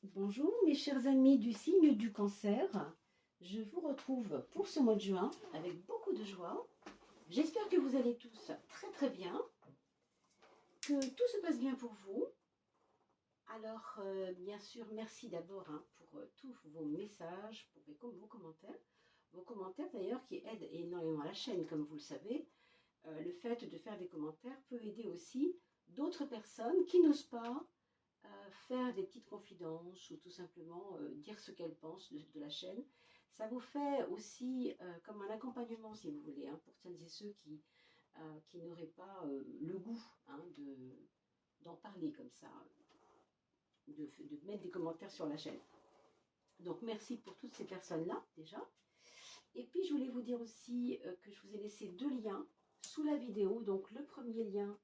Bonjour mes chers amis du signe du cancer, je vous retrouve pour ce mois de juin avec beaucoup de joie. J'espère que vous allez tous très très bien, que tout se passe bien pour vous. Alors bien sûr merci d'abord pour tous vos messages, pour vos commentaires. Vos commentaires d'ailleurs qui aident énormément la chaîne comme vous le savez. Le fait de faire des commentaires peut aider aussi d'autres personnes qui n'osent pas faire des petites confidences ou tout simplement dire ce qu'elles pensent de la chaîne. Ça vous fait aussi comme un accompagnement, si vous voulez, pour celles et ceux qui n'auraient pas le goût d'en parler comme ça, de mettre des commentaires sur la chaîne. Donc merci pour toutes ces personnes-là déjà. Et puis je voulais vous dire aussi que je vous ai laissé deux liens sous la vidéo. Donc le premier lien,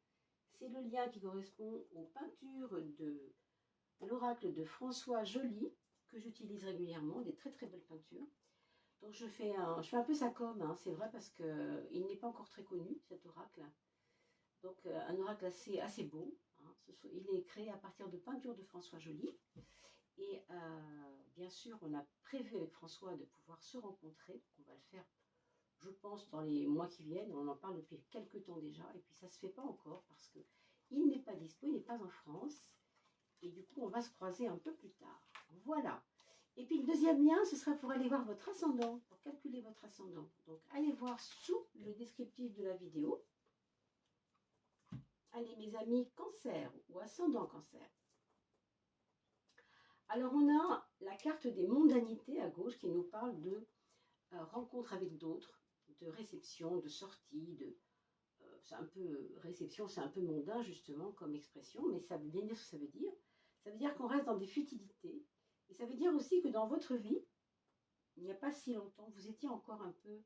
c'est le lien qui correspond aux peintures de l'oracle de François Joly, que j'utilise régulièrement, des très très belles peintures. Donc je fais un peu sa com, c'est vrai, parce qu'il n'est pas encore très connu, cet oracle. Donc un oracle assez beau. Il est créé à partir de peintures de François Joly. Et bien sûr, on a prévu avec François de pouvoir se rencontrer. On va le faire, je pense, dans les mois qui viennent. On en parle depuis quelques temps déjà. Et puis ça ne se fait pas encore parce qu'il n'est pas dispo, il n'est pas en France. Et du coup, on va se croiser un peu plus tard. Voilà. Et puis le deuxième lien, ce sera pour aller voir votre ascendant, pour calculer votre ascendant. Donc, allez voir sous le descriptif de la vidéo. Allez, mes amis, cancer ou ascendant cancer. Alors, on a la carte des mondanités à gauche qui nous parle de rencontre avec d'autres, de réception, de sortie, c'est un peu réception, c'est un peu mondain justement comme expression, mais ça veut bien dire ce que ça veut dire. Ça veut dire qu'on reste dans des futilités. Et ça veut dire aussi que dans votre vie, il n'y a pas si longtemps, vous étiez encore un peu,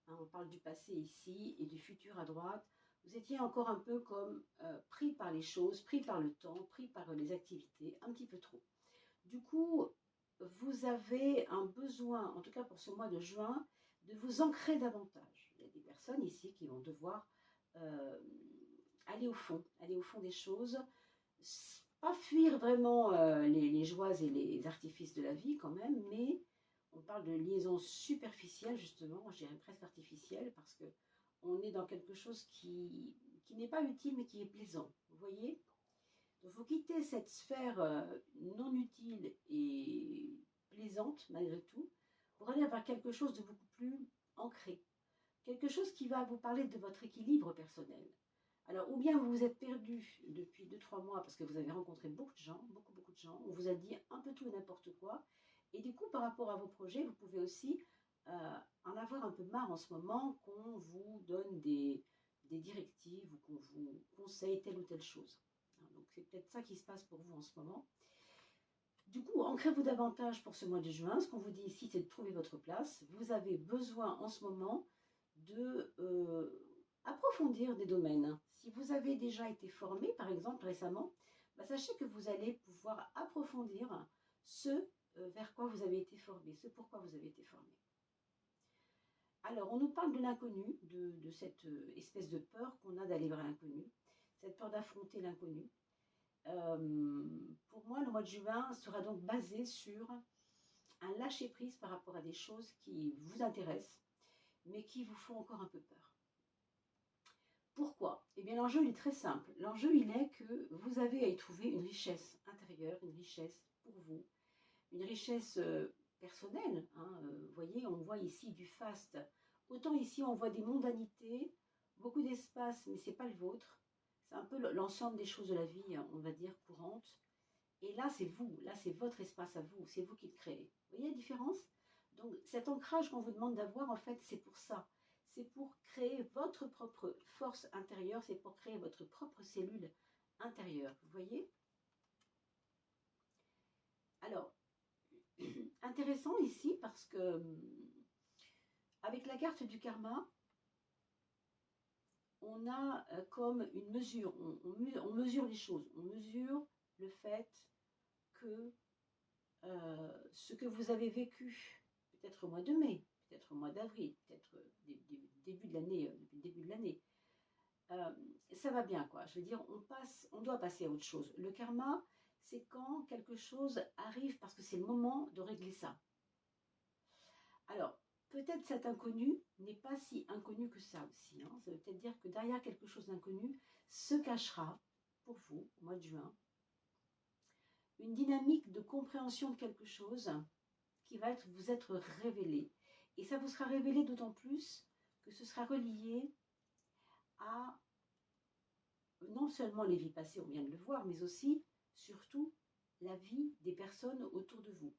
on parle du passé ici et du futur à droite, vous étiez encore un peu comme pris par les choses, pris par le temps, pris par les activités, un petit peu trop. Du coup, vous avez un besoin, en tout cas pour ce mois de juin, de vous ancrer davantage. Il y a des personnes ici qui vont devoir aller au fond des choses, pas fuir vraiment les joies et les artifices de la vie quand même, mais on parle de liaison superficielle justement, je dirais presque artificielle, parce que on est dans quelque chose qui n'est pas utile mais qui est plaisant, vous voyez. Donc il faut quitter cette sphère non utile et plaisante malgré tout, pour aller vers quelque chose de beaucoup plus ancré, quelque chose qui va vous parler de votre équilibre personnel. Alors, ou bien vous vous êtes perdu depuis 2-3 mois parce que vous avez rencontré beaucoup de gens, beaucoup de gens, on vous a dit un peu tout et n'importe quoi, et du coup, par rapport à vos projets, vous pouvez aussi en avoir un peu marre en ce moment qu'on vous donne des directives ou qu'on vous conseille telle ou telle chose. Donc, c'est peut-être ça qui se passe pour vous en ce moment. Du coup, ancrez-vous davantage pour ce mois de juin. Ce qu'on vous dit ici, c'est de trouver votre place. Vous avez besoin en ce moment de approfondir des domaines. Si vous avez déjà été formé, par exemple, récemment, sachez que vous allez pouvoir approfondir ce vers quoi vous avez été formé, ce pourquoi vous avez été formé. Alors, on nous parle de l'inconnu, de cette espèce de peur qu'on a d'aller vers l'inconnu, cette peur d'affronter l'inconnu. Pour moi, le mois de juin sera donc basé sur un lâcher-prise par rapport à des choses qui vous intéressent, mais qui vous font encore un peu peur. Pourquoi? Eh bien, l'enjeu, il est très simple. L'enjeu, il est que vous avez à y trouver une richesse intérieure, une richesse pour vous, une richesse personnelle. Vous voyez, on voit ici du faste. Autant ici, on voit des mondanités, beaucoup d'espace, mais ce n'est pas le vôtre. C'est un peu l'ensemble des choses de la vie, on va dire, courantes. Et là, c'est vous, là, c'est votre espace à vous, c'est vous qui le créez. Vous voyez la différence? Donc, cet ancrage qu'on vous demande d'avoir, en fait, c'est pour ça. C'est pour créer votre propre force intérieure, c'est pour créer votre propre cellule intérieure. Vous voyez? Alors, intéressant ici parce que, avec la carte du karma, on a comme une mesure, on mesure les choses, on mesure le fait que ce que vous avez vécu, peut-être au mois de mai, peut-être au mois d'avril, peut-être début de l'année, depuis le début de l'année, ça va bien quoi. Je veux dire, on doit passer à autre chose. Le karma, c'est quand quelque chose arrive parce que c'est le moment de régler ça. Alors, peut-être cet inconnu n'est pas si inconnu que ça aussi. Hein. Ça veut peut-être dire que derrière quelque chose d'inconnu se cachera, pour vous, au mois de juin, une dynamique de compréhension de quelque chose qui va vous être révélée. Et ça vous sera révélé d'autant plus que ce sera relié à non seulement les vies passées, on vient de le voir, mais aussi, surtout, la vie des personnes autour de vous.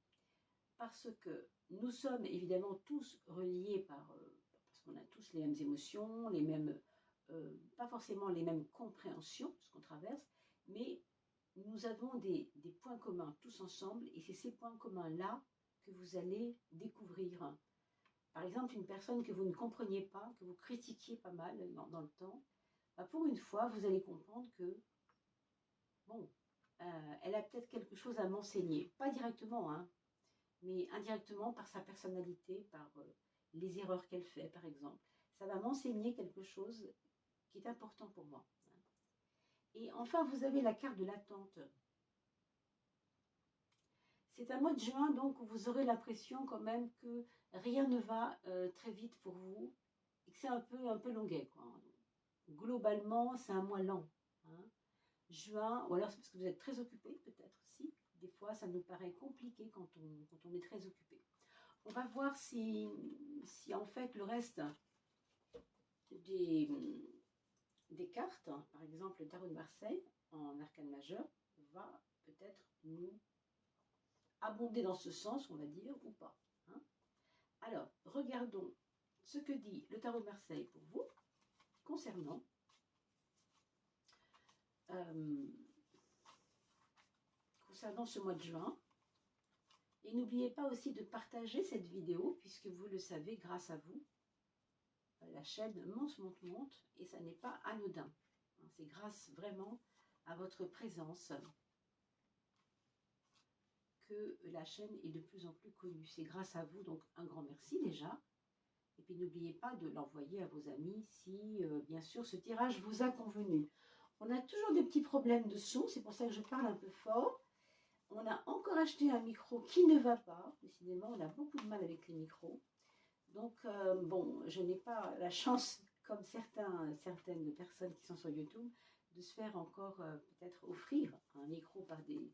Parce que nous sommes évidemment tous reliés parce qu'on a tous les mêmes émotions, les mêmes, pas forcément les mêmes compréhensions, ce qu'on traverse, mais nous avons des points communs tous ensemble, et c'est ces points communs-là que vous allez découvrir. Par exemple, une personne que vous ne compreniez pas, que vous critiquiez pas mal dans le temps, bah pour une fois, vous allez comprendre que, bon, elle a peut-être quelque chose à m'enseigner. Pas directement, hein, mais indirectement par sa personnalité, par les erreurs qu'elle fait, par exemple. Ça va m'enseigner quelque chose qui est important pour moi. Et enfin, vous avez la carte de l'attente. C'est un mois de juin, donc, où vous aurez l'impression quand même que rien ne va très vite pour vous et que c'est un peu longuet, quoi. Globalement, c'est un mois lent. Hein. Juin, ou alors c'est parce que vous êtes très occupé, peut-être aussi. Des fois, ça nous paraît compliqué quand on est très occupé. On va voir si en fait le reste des cartes, par exemple le tarot de Marseille en arcane majeur, va peut-être nous abonder dans ce sens, on va dire, ou pas. Hein. Alors, regardons ce que dit le tarot de Marseille pour vous concernant ce mois de juin. Et n'oubliez pas aussi de partager cette vidéo, puisque vous le savez, grâce à vous, la chaîne monte, et ça n'est pas anodin. C'est grâce vraiment à votre présence que la chaîne est de plus en plus connue. C'est grâce à vous, donc un grand merci déjà. Et puis n'oubliez pas de l'envoyer à vos amis si, bien sûr, ce tirage vous a convenu. On a toujours des petits problèmes de son, c'est pour ça que je parle un peu fort. On a encore acheté un micro qui ne va pas. Décidément, on a beaucoup de mal avec les micros. Donc, bon, je n'ai pas la chance, comme certaines personnes qui sont sur YouTube, de se faire encore peut-être offrir un micro par des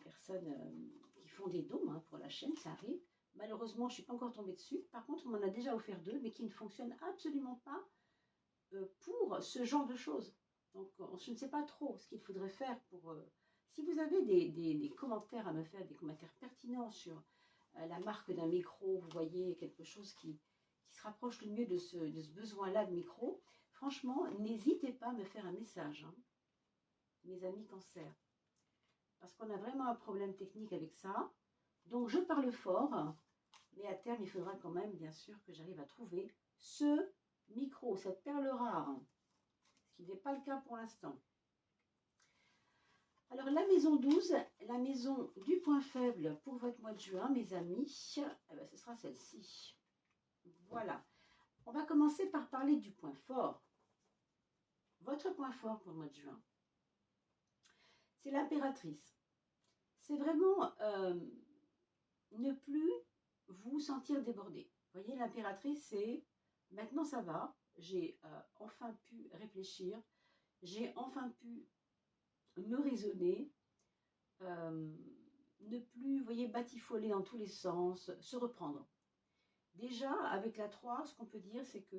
personnes qui font des dons hein, pour la chaîne, ça arrive. Malheureusement, je ne suis pas encore tombée dessus. Par contre, on m'en a déjà offert 2, mais qui ne fonctionnent absolument pas pour ce genre de choses. Donc, je ne sais pas trop ce qu'il faudrait faire pour... si vous avez des commentaires à me faire, des commentaires pertinents sur la marque d'un micro, vous voyez quelque chose qui se rapproche le mieux de ce besoin-là de micro, franchement, n'hésitez pas à me faire un message, hein, mes amis cancer. Parce qu'on a vraiment un problème technique avec ça. Donc, je parle fort, mais à terme, il faudra quand même, bien sûr, que j'arrive à trouver ce micro, cette perle rare, ce qui n'est pas le cas pour l'instant. Alors, la maison 12, la maison du point faible pour votre mois de juin, mes amis, eh bien, ce sera celle-ci. Voilà. On va commencer par parler du point fort. Votre point fort pour le mois de juin, c'est l'impératrice. C'est vraiment ne plus vous sentir débordé. Vous voyez, l'impératrice, c'est maintenant ça va, j'ai enfin pu réfléchir, j'ai enfin pu me raisonner, ne plus, vous voyez, batifoler dans tous les sens, se reprendre. Déjà, avec la 3, ce qu'on peut dire, c'est que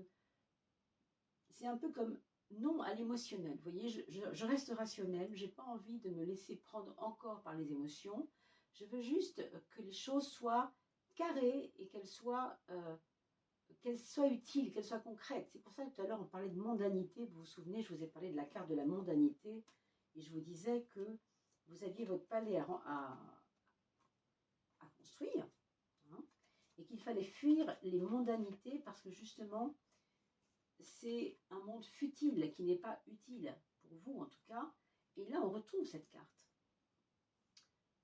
c'est un peu comme non à l'émotionnel. Vous voyez, je reste rationnelle, je n'ai pas envie de me laisser prendre encore par les émotions. Je veux juste que les choses soient carrées et qu'elles soient utiles, qu'elles soient concrètes. C'est pour ça que tout à l'heure, on parlait de mondanité. Vous vous souvenez, je vous ai parlé de la carte de la mondanité. Et je vous disais que vous aviez votre palais à construire. Hein, et qu'il fallait fuir les mondanités parce que justement, c'est un monde futile qui n'est pas utile, pour vous en tout cas. Et là, on retrouve cette carte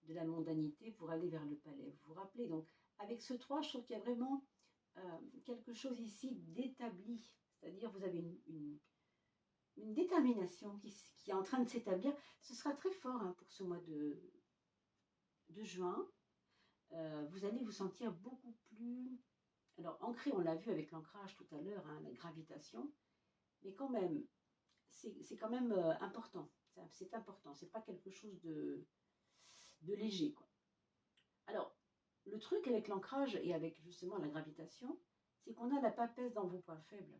de la mondanité pour aller vers le palais. Vous vous rappelez, donc, avec ce 3, je trouve qu'il y a vraiment quelque chose ici d'établi. C'est-à-dire, vous avez une détermination qui est en train de s'établir. Ce sera très fort hein, pour ce mois de juin. Vous allez vous sentir beaucoup plus... Alors, ancré, on l'a vu avec l'ancrage tout à l'heure, hein, la gravitation, mais quand même, c'est quand même important. C'est important, c'est pas quelque chose de léger, quoi. Alors, le truc avec l'ancrage et avec justement la gravitation, c'est qu'on a la papesse dans vos points faibles.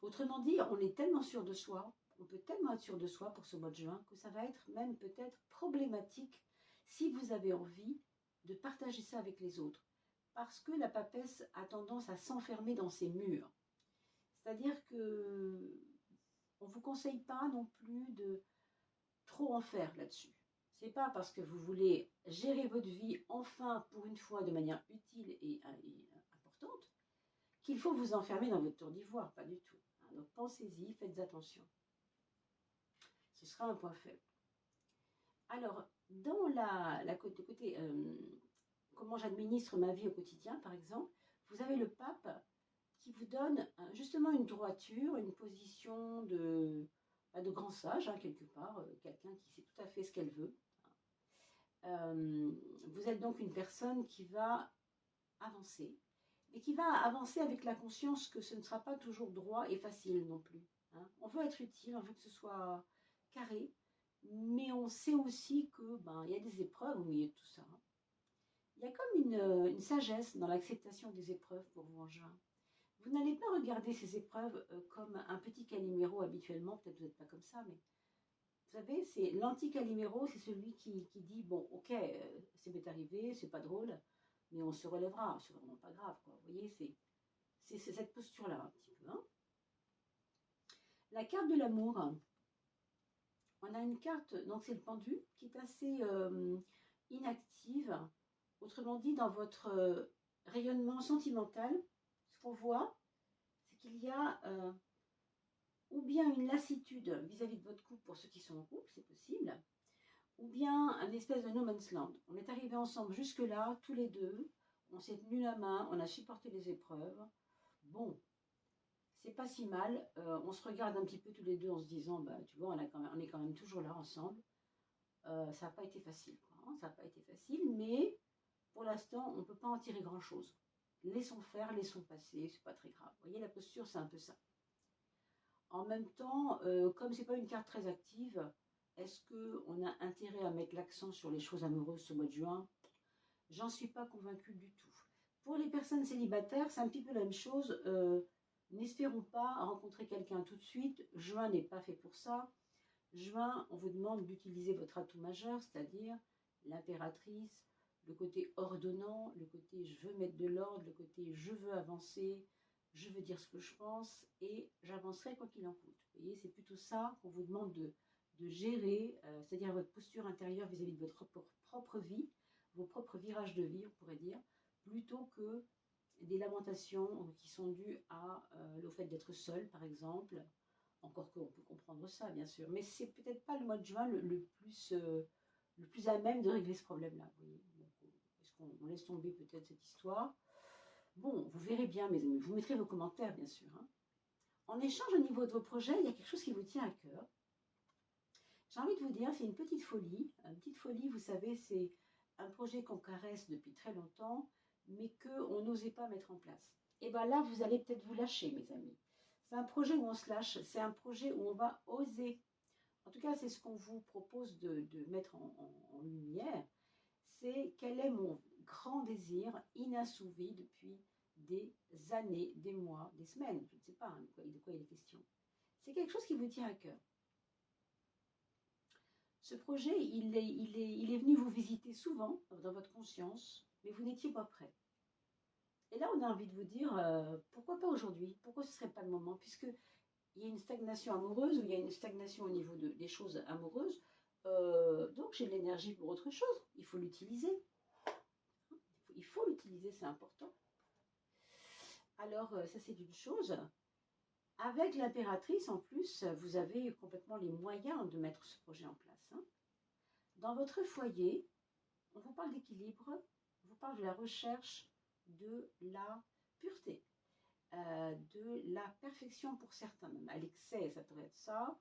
Autrement dit, on est tellement sûr de soi, on peut tellement être sûr de soi pour ce mois de juin, que ça va être même peut-être problématique si vous avez envie de partager ça avec les autres. Parce que la papesse a tendance à s'enfermer dans ses murs. C'est-à-dire que on ne vous conseille pas non plus de trop en faire là-dessus. C'est pas parce que vous voulez gérer votre vie enfin pour une fois de manière utile et importante qu'il faut vous enfermer dans votre tour d'ivoire, pas du tout. Donc pensez-y, faites attention. Ce sera un point faible. Alors, dans le côté comment j'administre ma vie au quotidien, par exemple, vous avez le pape qui vous donne justement une droiture, une position de grand sage, hein, quelque part, quelqu'un qui sait tout à fait ce qu'elle veut. Vous êtes donc une personne qui va avancer, mais qui va avancer avec la conscience que ce ne sera pas toujours droit et facile non plus. Hein. On veut être utile, on veut que ce soit carré, mais on sait aussi que il y a des épreuves au milieu de tout ça. Hein. Il y a comme une sagesse dans l'acceptation des épreuves pour vous en juin. Vous n'allez pas regarder ces épreuves comme un petit Calimero habituellement, peut-être vous n'êtes pas comme ça, mais vous savez, c'est l'anti-Calimero, c'est celui qui dit, bon, ok, c'est m'est arrivé, c'est pas drôle, mais on se relèvera, c'est vraiment pas grave, quoi. Vous voyez, c'est cette posture-là, un petit peu. Hein. La carte de l'amour, on a une carte, donc c'est le pendu, qui est assez inactive. Autrement dit, dans votre rayonnement sentimental, ce qu'on voit, c'est qu'il y a ou bien une lassitude vis-à-vis de votre couple pour ceux qui sont en couple, c'est possible, ou bien un espèce de no man's land. On est arrivés ensemble jusque-là, tous les deux, on s'est tenu la main, on a supporté les épreuves. Bon, c'est pas si mal. On se regarde un petit peu tous les deux en se disant, bah, tu vois, on est quand même toujours là ensemble. Ça n'a pas été facile, quoi, hein, ça n'a pas été facile, mais pour l'instant, on ne peut pas en tirer grand-chose. Laissons faire, laissons passer, c'est pas très grave. Vous voyez, la posture, c'est un peu ça. En même temps, comme c'est pas une carte très active, est-ce qu'on a intérêt à mettre l'accent sur les choses amoureuses ce mois de juin? J'en suis pas convaincue du tout. Pour les personnes célibataires, c'est un petit peu la même chose. N'espérons pas rencontrer quelqu'un tout de suite. Juin n'est pas fait pour ça. Juin, on vous demande d'utiliser votre atout majeur, c'est-à-dire l'impératrice, le côté ordonnant, le côté je veux mettre de l'ordre, le côté je veux avancer, je veux dire ce que je pense et j'avancerai quoi qu'il en coûte. Vous voyez, c'est plutôt ça qu'on vous demande de gérer, c'est-à-dire votre posture intérieure vis-à-vis de votre propre vie, vos propres virages de vie, on pourrait dire, plutôt que des lamentations qui sont dues au fait d'être seul, par exemple. Encore qu'on peut comprendre ça, bien sûr. Mais c'est peut-être pas le mois de juin le plus à même de régler ce problème-là. Est-ce qu'on laisse tomber peut-être cette histoire? Bon, vous verrez bien, mes amis. Vous mettrez vos commentaires, bien sûr. Hein. En échange, au niveau de vos projets, il y a quelque chose qui vous tient à cœur. J'ai envie de vous dire, c'est une petite folie. Une petite folie, vous savez, c'est un projet qu'on caresse depuis très longtemps, mais qu'on n'osait pas mettre en place. Et bien là, vous allez peut-être vous lâcher, mes amis. C'est un projet où on se lâche, c'est un projet où on va oser. En tout cas, c'est ce qu'on vous propose de mettre en lumière. C'est quel est mon grand désir inassouvi depuis des années, des mois, des semaines, je ne sais pas hein, de quoi il est question. C'est quelque chose qui vous tient à cœur. Ce projet, il est venu vous visiter souvent dans votre conscience, mais vous n'étiez pas prêt. Et là, on a envie de vous dire, pourquoi pas aujourd'hui? Pourquoi ce ne serait pas le moment? Puisqu'il y a une stagnation amoureuse, ou il y a une stagnation au niveau des choses amoureuses, donc j'ai de l'énergie pour autre chose. Il faut l'utiliser. Il faut l'utiliser, c'est important. Alors, ça c'est une chose. Avec l'impératrice, en plus, vous avez complètement les moyens de mettre ce projet en place. Hein. Dans votre foyer, on vous parle d'équilibre, on vous parle de la recherche de la pureté. de la perfection pour certains, même à l'excès, ça pourrait être ça.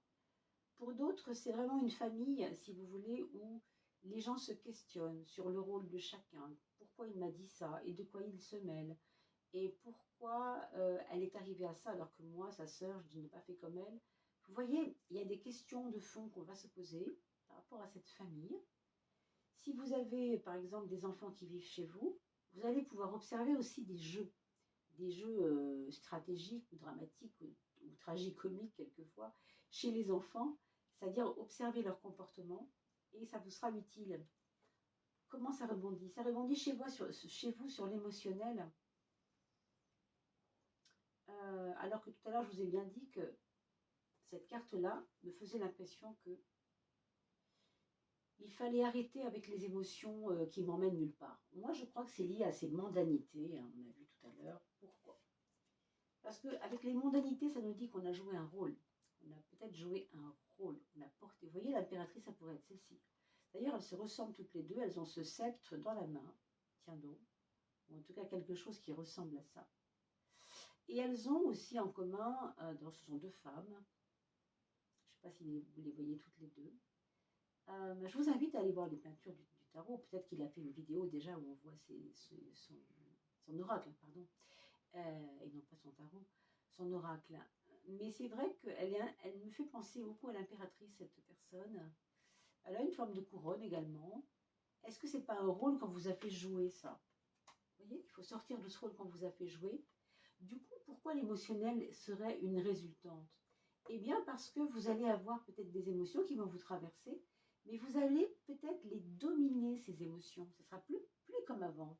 Pour d'autres, c'est vraiment une famille, si vous voulez, où les gens se questionnent sur le rôle de chacun. Pourquoi il m'a dit ça et de quoi il se mêle. Et pourquoi elle est arrivée à ça alors que moi, sa sœur, je n'ai pas fait comme elle. Vous voyez, il y a des questions de fond qu'on va se poser par rapport à cette famille. Si vous avez, par exemple, des enfants qui vivent chez vous, vous allez pouvoir observer aussi des jeux stratégiques ou dramatiques ou tragicomiques quelquefois chez les enfants, c'est-à-dire observer leur comportement et ça vous sera utile. Comment ça rebondit? Ça rebondit chez vous sur l'émotionnel. Alors que tout à l'heure, je vous ai bien dit que cette carte-là me faisait l'impression que il fallait arrêter avec les émotions qui m'emmènent nulle part. Moi, je crois que c'est lié à ces mondanités, hein, on a vu tout à l'heure. Pourquoi? Parce qu'avec les mondanités, ça nous dit qu'on a joué un rôle. On a peut-être joué un rôle, on a porté. Vous voyez, l'impératrice, ça pourrait être celle-ci. D'ailleurs, elles se ressemblent toutes les deux, elles ont ce sceptre dans la main, tiens donc, ou en tout cas quelque chose qui ressemble à ça. Et elles ont aussi en commun, ce sont deux femmes, je ne sais pas si vous les voyez toutes les deux. Je vous invite à aller voir les peintures du tarot. Peut-être qu'il a fait une vidéo déjà où on voit son oracle, pardon, et non pas son tarot, son oracle. Mais c'est vrai qu'elle me fait penser beaucoup à l'impératrice, cette personne. Elle a une forme de couronne également. Est-ce que c'est pas un rôle qu'on vous a fait jouer, ça? Vous voyez, il faut sortir de ce rôle qu'on vous a fait jouer. Du coup, pourquoi l'émotionnel serait une résultante? Eh bien, parce que vous allez avoir peut-être des émotions qui vont vous traverser, mais vous allez peut-être les dominer, ces émotions. Ce ne sera plus comme avant.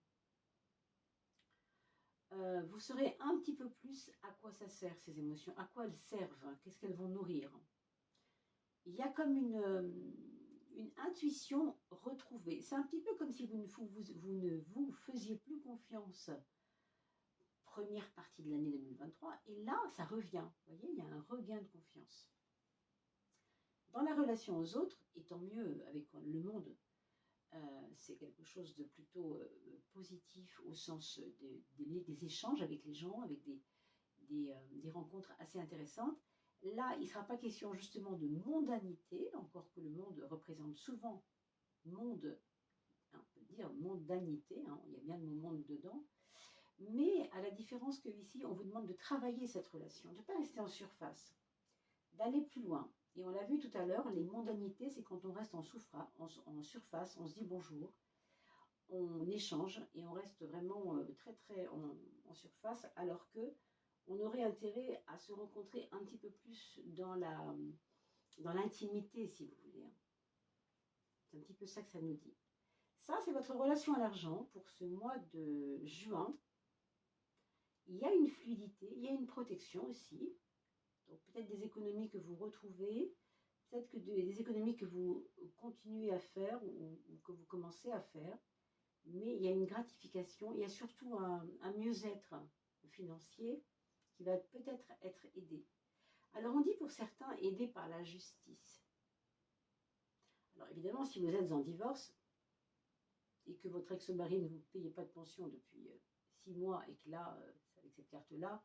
Vous saurez un petit peu plus à quoi ça sert, ces émotions, à quoi elles servent, qu'est-ce qu'elles vont nourrir. Il y a comme une intuition retrouvée. C'est un petit peu comme si vous ne vous faisiez plus confiance première partie de l'année 2023, et là, ça revient. Vous voyez, il y a un regain de confiance. Dans la relation aux autres, et tant mieux avec le monde, c'est quelque chose de plutôt positif au sens des échanges avec les gens, avec des rencontres assez intéressantes. Là, il ne sera pas question justement de mondanité, encore que le monde représente souvent monde, hein, on peut dire mondanité, hein, il y a bien le mot monde dedans, mais à la différence que ici, on vous demande de travailler cette relation, de ne pas rester en surface, d'aller plus loin. Et on l'a vu tout à l'heure, les mondanités, c'est quand on reste en surface, on se dit bonjour, on échange et on reste vraiment très en surface, alors que on aurait intérêt à se rencontrer un petit peu plus dans l'intimité, si vous voulez. C'est un petit peu ça que ça nous dit. Ça, c'est votre relation à l'argent pour ce mois de juin. Il y a une fluidité, il y a une protection aussi. Donc peut-être des économies que vous retrouvez, peut-être que des économies que vous continuez à faire ou que vous commencez à faire. Mais il y a une gratification, il y a surtout un mieux-être financier qui va peut-être être aidé. Alors on dit pour certains aidé par la justice. Alors évidemment, si vous êtes en divorce et que votre ex-mari ne vous payait pas de pension depuis 6 mois et que là, avec cette carte-là,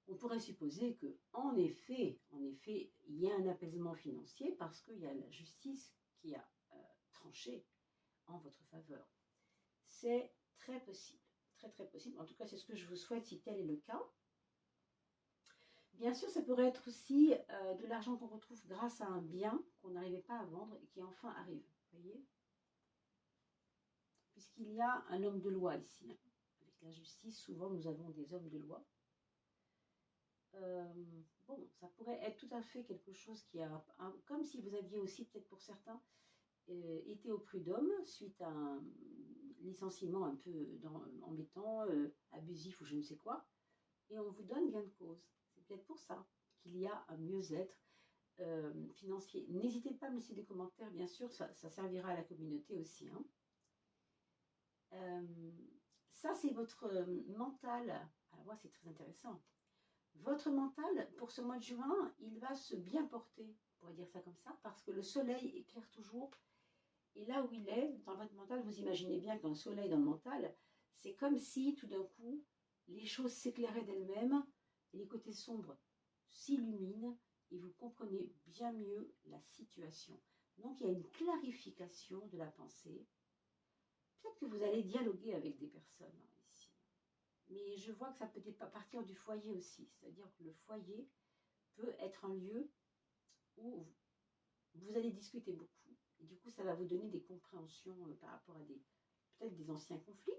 on pourrait supposer que, en effet, il y a un apaisement financier parce qu'il y a la justice qui a tranché en votre faveur. C'est très possible, très possible. En tout cas, c'est ce que je vous souhaite si tel est le cas. Bien sûr, ça pourrait être aussi de l'argent qu'on retrouve grâce à un bien qu'on n'arrivait pas à vendre et qui enfin arrive. Vous voyez? Puisqu'il y a un homme de loi ici. Avec la justice, souvent nous avons des hommes de loi. Bon, ça pourrait être tout à fait quelque chose qui a... comme si vous aviez aussi, peut-être pour certains, été au prud'homme suite à un licenciement un peu embêtant, abusif ou je ne sais quoi, et on vous donne gain de cause. C'est peut-être pour ça qu'il y a un mieux-être financier. N'hésitez pas à me laisser des commentaires, bien sûr, ça servira à la communauté aussi. Hein. Ça, c'est votre mental. Alors moi, c'est très intéressant. Votre mental, pour ce mois de juin, il va se bien porter, on pourrait dire ça comme ça, parce que le soleil éclaire toujours. Et là où il est, dans votre mental, vous imaginez bien qu'un soleil dans le mental, c'est comme si tout d'un coup, les choses s'éclairaient d'elles-mêmes, et les côtés sombres s'illuminent, et vous comprenez bien mieux la situation. Donc il y a une clarification de la pensée. Peut-être que vous allez dialoguer avec des personnes ici. Mais je vois que ça peut partir du foyer aussi. C'est-à-dire que le foyer peut être un lieu où vous allez discuter beaucoup. Et du coup, ça va vous donner des compréhensions par rapport à peut-être des anciens conflits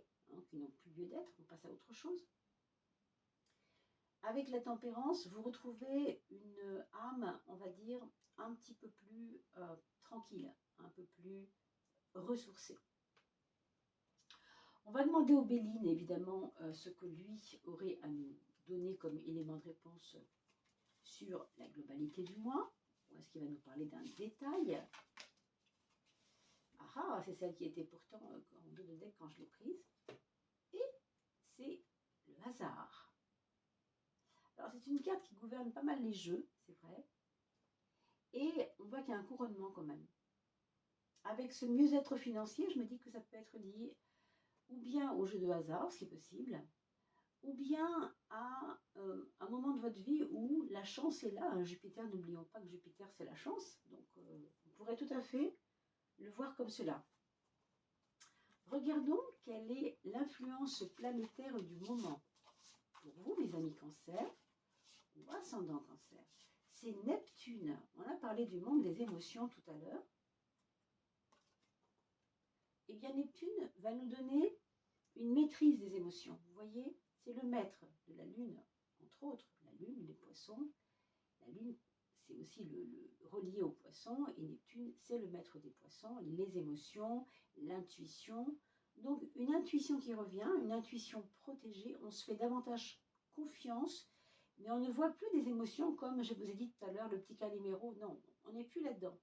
qui n'ont plus lieu d'être. On passe à autre chose. Avec la tempérance, vous retrouvez une âme, on va dire, un petit peu plus tranquille, un peu plus ressourcée. On va demander au Béline, évidemment, ce que lui aurait à nous donner comme élément de réponse sur la globalité du mois. Ou est-ce qu'il va nous parler d'un détail? Ah, c'est celle qui était pourtant en dos de deck quand je l'ai prise. Et c'est le hasard. Alors, c'est une carte qui gouverne pas mal les jeux, c'est vrai. Et on voit qu'il y a un couronnement quand même. Avec ce mieux-être financier, je me dis que ça peut être lié ou bien au jeu de hasard, ce qui est possible, ou bien à un moment de votre vie où la chance est là. Jupiter, n'oublions pas que Jupiter, c'est la chance. Donc, on pourrait tout à fait le voir comme cela. Regardons quelle est l'influence planétaire du moment. Pour vous, mes amis Cancer, ou ascendant Cancer, c'est Neptune. On a parlé du monde des émotions tout à l'heure. Eh bien, Neptune va nous donner une maîtrise des émotions. Vous voyez, c'est le maître de la Lune, entre autres. La Lune, les poissons. La Lune, c'est aussi le relié aux poissons. Et Neptune, c'est le maître des poissons, les émotions, l'intuition. Donc, une intuition qui revient, une intuition protégée. On se fait davantage confiance, mais on ne voit plus des émotions comme je vous ai dit tout à l'heure, le petit Calimero. Non, on n'est plus là-dedans.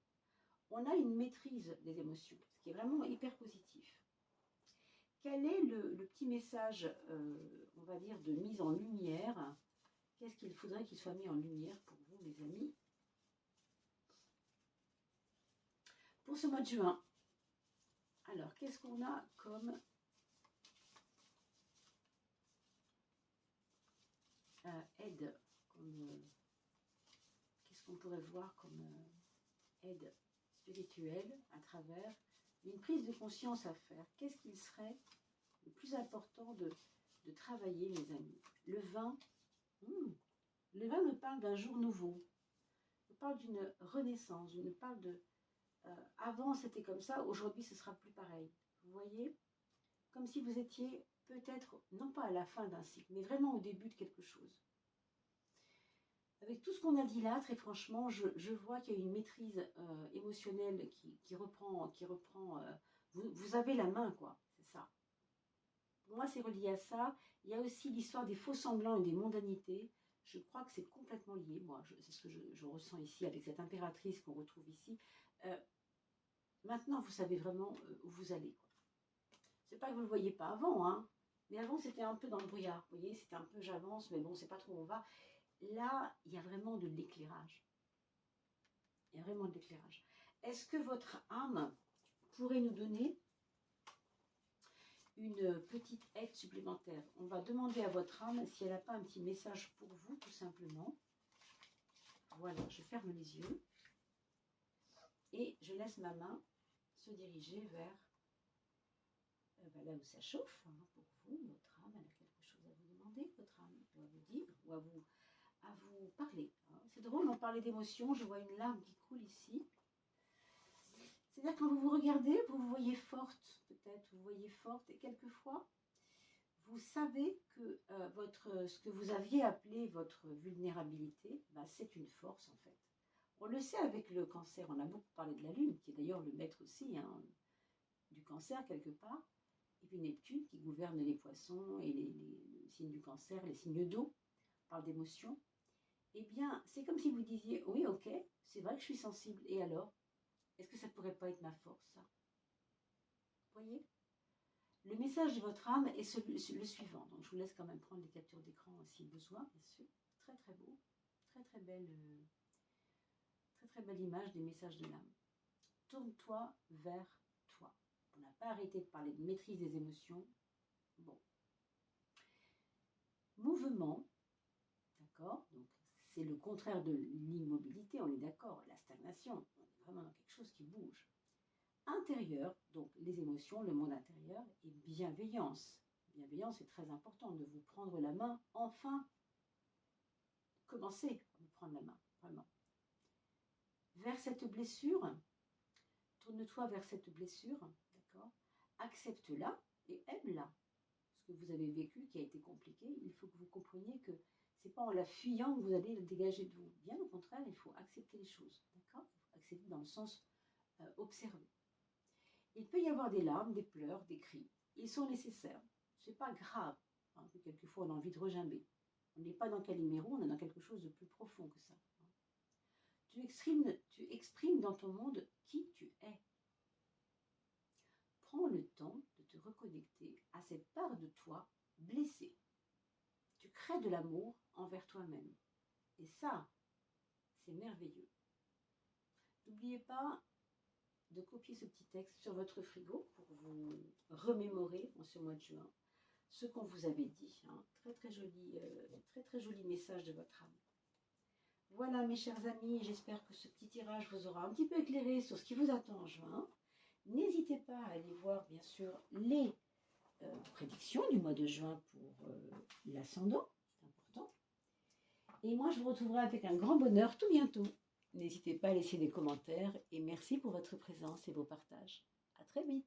On a une maîtrise des émotions, ce qui est vraiment hyper positif. Quel est le petit message, on va dire, de mise en lumière? Qu'est-ce qu'il faudrait qu'il soit mis en lumière pour vous, mes amis? Pour ce mois de juin, alors, qu'est-ce qu'on a comme aide, qu'est-ce qu'on pourrait voir comme aide spirituelle à travers une prise de conscience à faire? Qu'est-ce qu'il serait le plus important de travailler, mes amis? Le vin, le vin me parle d'un jour nouveau, me parle d'une renaissance, me parle de avant c'était comme ça, aujourd'hui ce sera plus pareil. Vous voyez, comme si vous étiez peut-être, non pas à la fin d'un cycle, mais vraiment au début de quelque chose. Avec tout ce qu'on a dit là, très franchement, je vois qu'il y a une maîtrise émotionnelle qui reprend, vous avez la main, quoi, c'est ça. Pour moi, c'est relié à ça. Il y a aussi l'histoire des faux semblants et des mondanités. Je crois que c'est complètement lié, moi. C'est ce que je ressens ici avec cette impératrice qu'on retrouve ici. Maintenant, vous savez vraiment où vous allez, quoi. C'est pas que vous ne le voyez pas avant, hein. Mais avant, c'était un peu dans le brouillard. Vous voyez, c'était un peu j'avance, mais bon, c'est pas trop où on va. Là, il y a vraiment de l'éclairage. Il y a vraiment de l'éclairage. Est-ce que votre âme pourrait nous donner une petite aide supplémentaire? On va demander à votre âme si elle n'a pas un petit message pour vous, tout simplement. Voilà, je ferme les yeux. Et je laisse ma main se diriger vers là où ça chauffe, hein, pour vous. Votre âme, elle a quelque chose à vous demander. Votre âme doit vous dire ou à vous parler. C'est drôle, on parlait d'émotion, je vois une larme qui coule ici. C'est-à-dire quand vous vous regardez, vous vous voyez forte, peut-être, vous voyez forte, et quelquefois, vous savez que ce que vous aviez appelé votre vulnérabilité, bah, c'est une force en fait. On le sait avec le cancer, on a beaucoup parlé de la Lune, qui est d'ailleurs le maître aussi hein, du cancer quelque part, et puis Neptune qui gouverne les poissons et les signes du cancer, les signes d'eau, on parle d'émotion. Eh bien, c'est comme si vous disiez, oui, ok, c'est vrai que je suis sensible, et alors? Est-ce que ça ne pourrait pas être ma force, ça? Vous voyez? Le message de votre âme est le suivant. Donc, je vous laisse quand même prendre les captures d'écran si besoin, bien sûr. Très, très beau. Très, très belle image des messages de l'âme. Tourne-toi vers toi. On n'a pas arrêté de parler de maîtrise des émotions. Bon. mouvement, d'accord? Donc, c'est le contraire de l'immobilité, on est d'accord, la stagnation, on est vraiment dans quelque chose qui bouge. Intérieur, donc les émotions, le monde intérieur, et bienveillance. Bienveillance, c'est très important de vous prendre la main, enfin. Commencez à vous prendre la main, vraiment. Vers cette blessure, tourne-toi vers cette blessure, d'accord? Accepte-la et aime-la. Ce que vous avez vécu qui a été compliqué, il faut que vous compreniez que ce n'est pas en la fuyant que vous allez la dégager de vous. Bien au contraire, il faut accepter les choses, d'accord? Accepter dans le sens observer. Il peut y avoir des larmes, des pleurs, des cris. Ils sont nécessaires. Ce n'est pas grave. Hein, que quelquefois, on a envie de rejimber. On n'est pas dans Calimero, on est dans quelque chose de plus profond que ça. Tu exprimes dans ton monde qui tu es. Prends le temps de te reconnecter à cette part de toi blessée. Tu crées de l'amour envers toi-même. Et ça, c'est merveilleux. N'oubliez pas de copier ce petit texte sur votre frigo pour vous remémorer en ce mois de juin ce qu'on vous avait dit. Hein. Très joli message de votre âme. Voilà mes chers amis, j'espère que ce petit tirage vous aura un petit peu éclairé sur ce qui vous attend en juin. N'hésitez pas à aller voir bien sûr les prédictions du mois de juin pour l'ascendant, c'est important. Et moi je vous retrouverai avec un grand bonheur tout bientôt. N'hésitez pas à laisser des commentaires et merci pour votre présence et vos partages. À très vite.